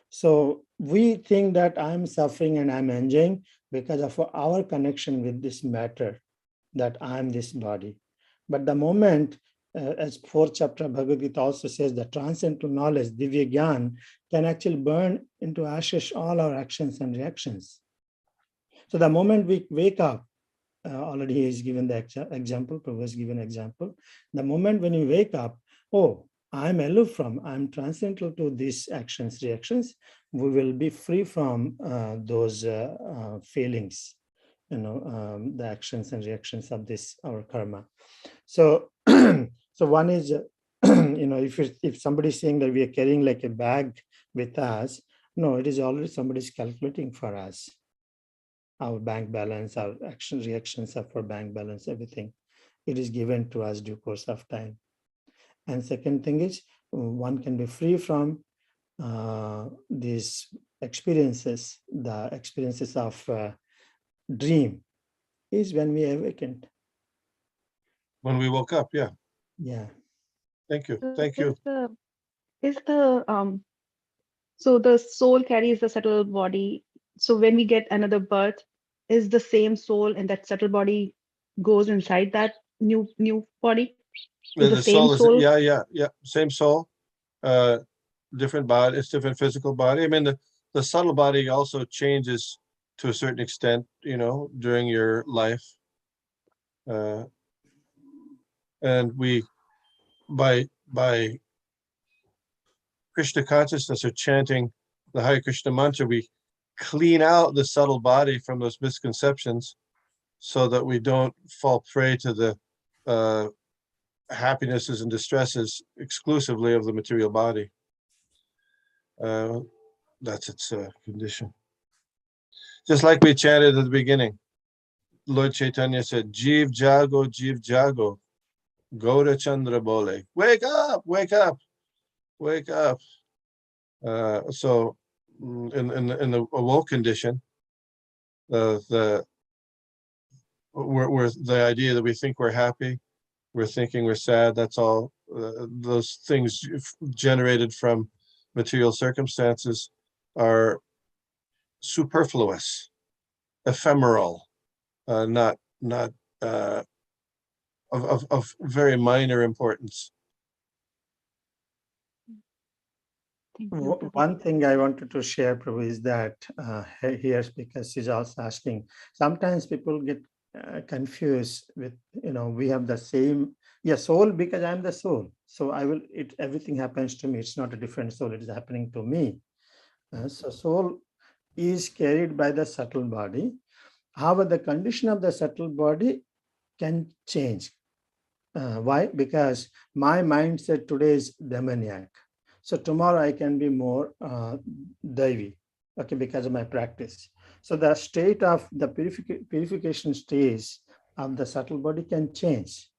So we think that I'm suffering and I'm enjoying because of our connection with this matter, that I'm this body. But the moment, as 4th chapter of Bhagavad Gita also says, the transcendental knowledge, Divya Gyan, can actually burn into ashes all our actions and reactions. So the moment we wake up, already he is given the example, Prabhu has given example. The moment when you wake up, oh, I'm aloof from, I'm transcendental to these actions, reactions, we will be free from those feelings, the actions and reactions of this, our karma. So, so one is, if somebody is saying that we are carrying like a bag with us, no, it is already somebody's calculating for us. Our bank balance, our action reactions of our bank balance, everything. It is given to us due course of time. And second thing is, one can be free from these experiences. The experiences of dream is when we awakened. When we woke up, yeah. Yeah. Thank you. Thank you. So the soul carries the subtle body. So when we get another birth, is the same soul and that subtle body goes inside that new body? The same soul? Yeah. Same soul. Different body. It's different physical body. I mean, the subtle body also changes to a certain extent, during your life. And we, by Krishna consciousness or chanting the Hare Krishna mantra, we clean out the subtle body from those misconceptions so that we don't fall prey to the happinesses and distresses exclusively of the material body. That's its condition. Just like we chanted at the beginning, Lord Caitanya said, Jeev Jago, Gaura Chandra Bole. Wake up, wake up, wake up. So in the awoke condition, the idea that we think we're happy, we're thinking we're sad, that's all those things generated from material circumstances are superfluous, ephemeral, not of very minor importance. One thing I wanted to share, Prabhu, is that here, because she's also asking, sometimes people get confused with, we have the same, soul, because I'm the soul. So everything happens to me. It's not a different soul. It is happening to me. So soul is carried by the subtle body. However, the condition of the subtle body can change. Why? Because my mindset today is demoniac. So tomorrow I can be more Daivi, okay, because of my practice. So the state of the purification stage of the subtle body can change,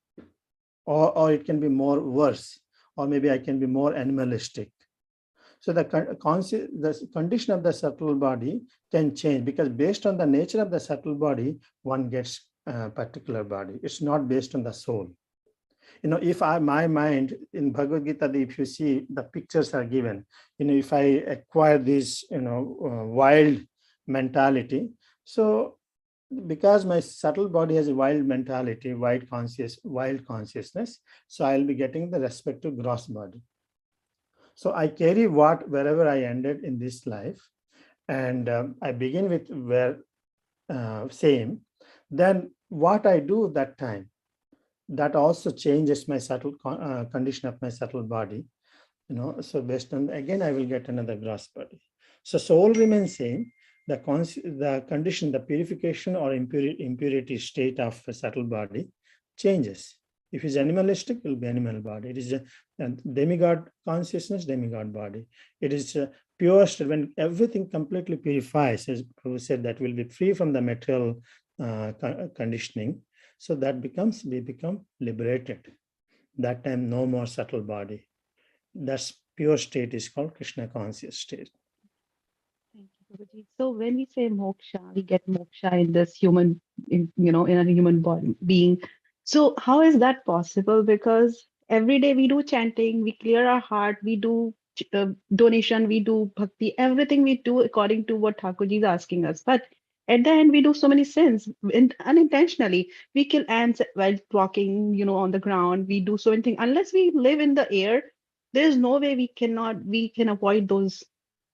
or it can be more worse, or maybe I can be more animalistic. So the condition of the subtle body can change, because based on the nature of the subtle body, one gets a particular body. It's not based on the soul. If my mind in Bhagavad Gita, if you see the pictures are given, if I acquire this, wild mentality, so because my subtle body has a wild mentality, wild consciousness, so I'll be getting the respective gross body. So I carry wherever I ended in this life, and I begin with same. Then what I do that time, that also changes my subtle condition of my subtle body. So based on, again, I will get another gross body. So soul remains same. The condition, the purification or impurity state of a subtle body changes. If it's animalistic, it will be animal body. It is a demigod consciousness, demigod body. It is pure state. When everything completely purifies, as Prabhu said, that will be free from the material conditioning. So that we become liberated. That time, no more subtle body. That's pure state is called Krishna conscious state. Thank you, Prabhuji. So when we say moksha, we get moksha in this human, in a human body being. So how is that possible? Because every day we do chanting, we clear our heart, we do donation, we do bhakti, everything we do according to what Thakurji is asking us. But at the end, we do so many sins unintentionally. We kill ants while walking, on the ground. We do so many things. Unless we live in the air, there is no way we can avoid those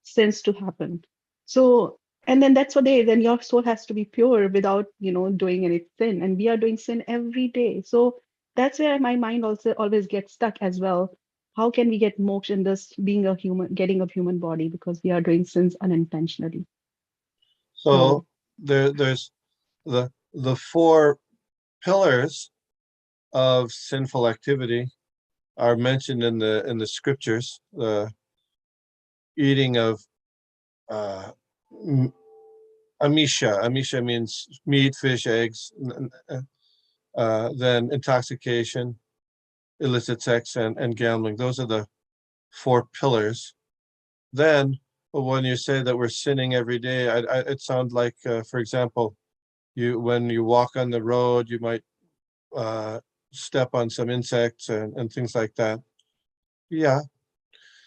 sins to happen. So, and then that's what then your soul has to be pure without, doing any sin. And we are doing sin every day. So that's where my mind also always gets stuck as well. How can we get moksha in this being a human, getting a human body, because we are doing sins unintentionally? So there's the four pillars of sinful activity are mentioned in the scriptures. The eating of amisha. Amisha means meat, fish, eggs. Then intoxication, illicit sex, and gambling. Those are the four pillars. Then when you say that we're sinning every day, it sounds like, for example, when you walk on the road, you might step on some insects and things like that. Yeah.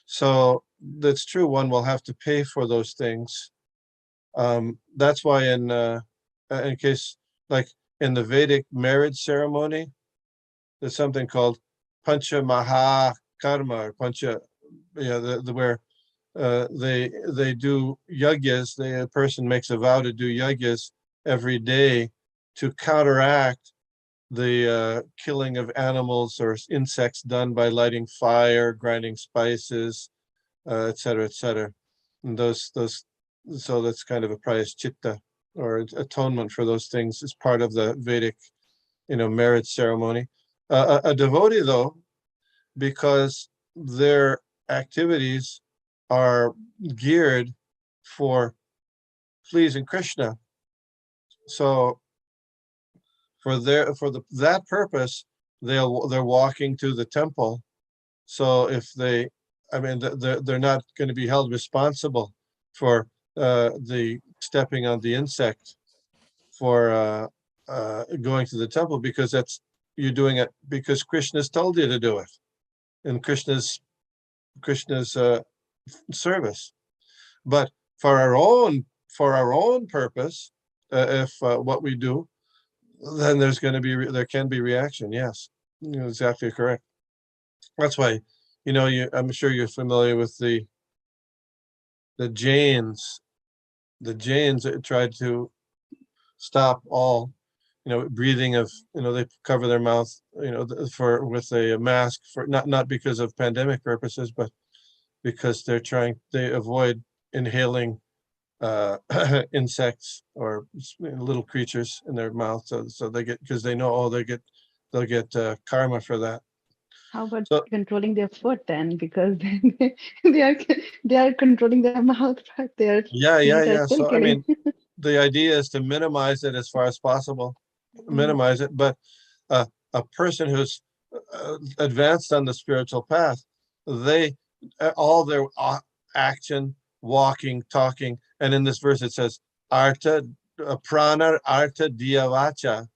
So that's true. One will have to pay for those things. That's why in case, like in the Vedic marriage ceremony, there's something called Pancha Maha Karma, or Pancha, where they do yagyas. A person makes a vow to do yagyas every day to counteract the killing of animals or insects done by lighting fire, grinding spices, et cetera, et cetera. And so that's kind of a prayaschitta, or atonement for those things, is part of the Vedic, marriage ceremony. A devotee, though, because their activities are geared for pleasing Krishna, so for that purpose, they're walking to the temple. So if they're not going to be held responsible for the stepping on the insect, for going to the temple, because you're doing it because Krishna's told you to do it. in Krishna's service. But for our own purpose, if what we do, then there can be reaction. Yes, you're exactly correct. That's why, I'm sure you're familiar with the Jains. The Jains tried to stop all, breathing of, they cover their mouth, with a mask for not because of pandemic purposes, but because they avoid inhaling insects or little creatures in their mouth. So they get, because they know, they'll get karma for that. How about controlling their foot then? Because they are controlling their mouth, but their feet are still So I killing. mean, the idea is to minimize it as far as possible, minimize it. But a person who's advanced on the spiritual path, all their action, walking, talking, and in this verse it says artha, prana, artha, diyavacha.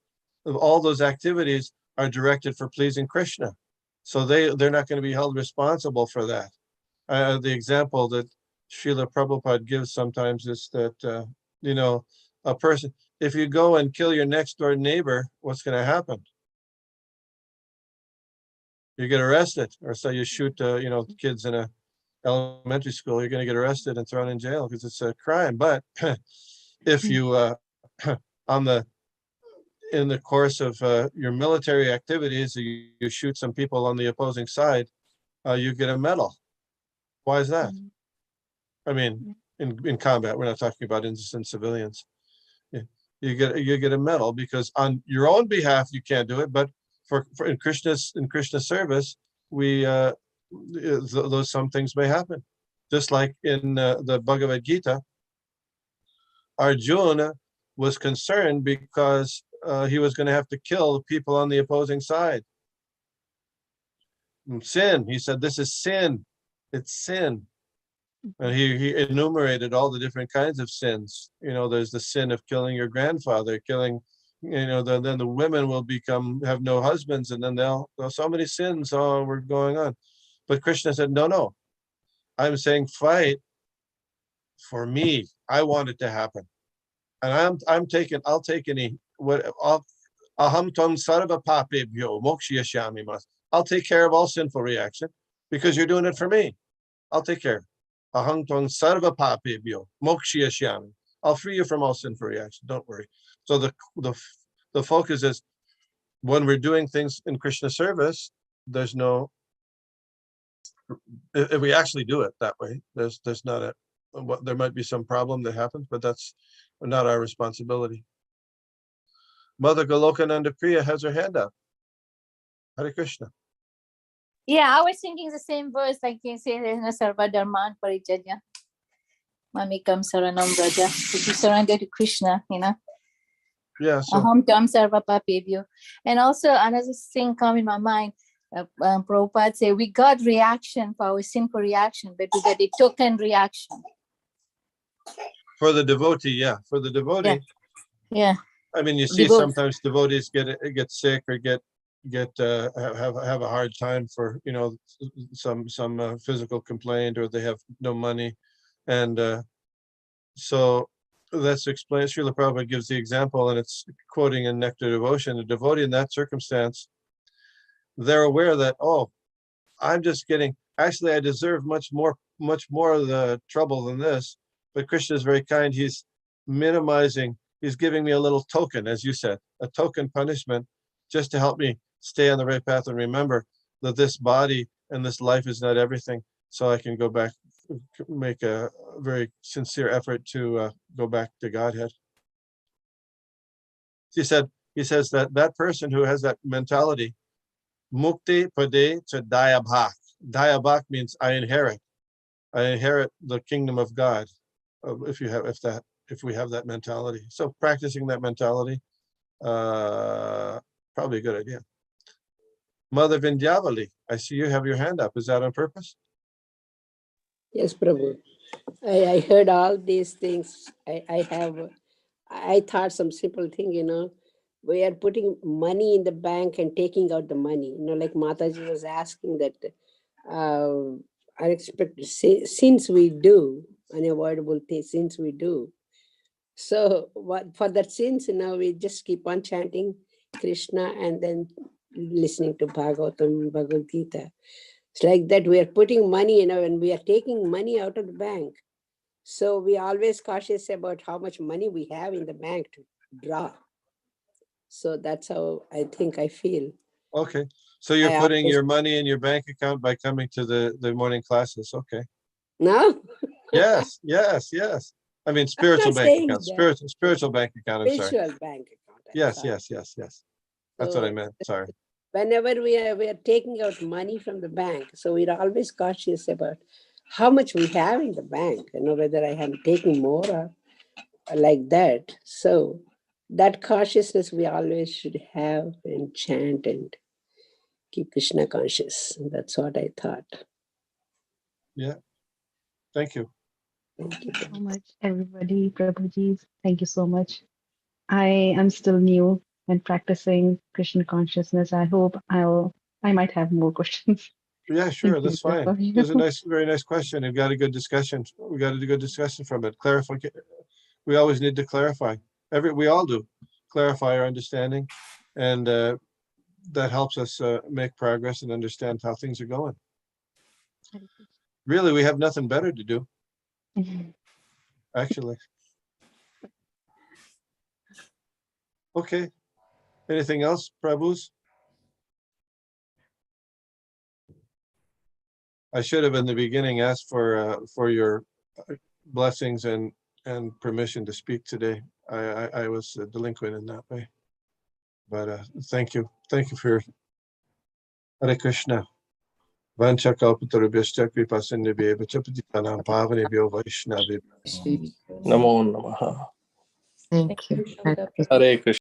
All those activities are directed for pleasing Krishna, so they're not going to be held responsible for that. The example that Srila Prabhupada gives sometimes is that a person, if you go and kill your next door neighbor, what's going to happen? You get arrested. Or so you shoot kids in a elementary school, you're going to get arrested and thrown in jail because it's a crime. But if you in the course of your military activities, you shoot some people on the opposing side, you get a medal. Why is that? I mean, in combat, we're not talking about innocent civilians. You get a medal because on your own behalf you can't do it, but for in Krishna's service, we those some things may happen. Just like in the Bhagavad Gita, Arjuna was concerned because he was going to have to kill people on the opposing side. Sin, he said, this is sin. It's sin. And he enumerated all the different kinds of sins. There's the sin of killing your grandfather, killing, then the women will have no husbands, and then so many sins were going on. But Krishna said, no, I'm saying fight for me. I want it to happen. And I'll take any, aham tam sarva papebhyo mokshiyashyami mas. I'll take care of all sinful reaction because you're doing it for me. I'll take care. Aham tam sarva papebhyo mokshiyashyami. I'll free you from all sinful reaction. Don't worry. So the focus is when we're doing things in Krishna service, there's no, if we actually do it that way, there's not there might be some problem that happens, but that's not our responsibility. Mother Golokananda Priya has her hand up. Hare Krishna. Yeah, I was thinking the same verse, like you say, Sarva Dharman Parijanya. Mamikam Saranam Braja. If you surrender to Krishna, Yeah. So, Aham Tam Sarva Papebhyo. And also another thing come in my mind. Prabhupada say we got reaction for our sinful reaction, but we got a token reaction. For the devotee, yeah. For the devotee. Yeah. I mean, you see sometimes devotees get sick or have a hard time for some physical complaint, or they have no money, and so that's explained. Srila Prabhupada gives the example, and it's quoting in Nectar Devotion. The devotee in that circumstance, they're aware that, I'm just actually I deserve much more of the trouble than this, but Krishna is very kind. He's minimizing. He's giving me a little token, as you said, a token punishment, just to help me stay on the right path and remember that this body and this life is not everything. So I can go back, make a very sincere effort to go back to Godhead. He says that person who has that mentality, mukti pade to dayabhak. Dayabhak means I inherit the kingdom of God. If we have that mentality. So practicing that mentality, probably a good idea. Mother Vindhyavali, I see you have your hand up. Is that on purpose? Yes, Prabhu. I heard all these things. I thought some simple thing, we are putting money in the bank and taking out the money, like Mataji was asking that unexpected sins we do, unavoidable sins we do. So for that sins, we just keep on chanting Krishna and then listening to Bhagavatam, Bhagavad Gita. It's like that we are putting money, and we are taking money out of the bank. So we are always cautious about how much money we have in the bank to draw. So that's how I think I feel. Okay. So you're putting your money in your bank account by coming to the morning classes. Okay. No? Yes. I mean, spiritual bank account. Spiritual bank account. I'm sorry. Spiritual bank account. Yes. That's what I meant. Sorry. Whenever we are taking out money from the bank, so we're always cautious about how much we have in the bank, whether I am taking more or like that. So that cautiousness we always should have and chant and keep Krishna conscious. That's what I thought. Yeah. Thank you. Thank you so much, everybody. Prabhuji, thank you so much. I am still new and practicing Krishna consciousness. I hope I might have more questions. Yeah, sure. That's fine. It was a very nice question. We've got a good discussion. We got a good discussion from it. Clarify. We always need to clarify. We all do. Clarify our understanding, and that helps us make progress and understand how things are going. Really, we have nothing better to do. Actually. Okay. Anything else, Prabhus? I should have in the beginning asked for your blessings and permission to speak today. I was delinquent in that way. But thank you. Thank you for Hare Krishna. Vancha kalpatarubhyascha kripasindhibhyo patitanam pavanebhyo vaishnavibhyo. Namo Namaha. Thank you. Hare Krishna.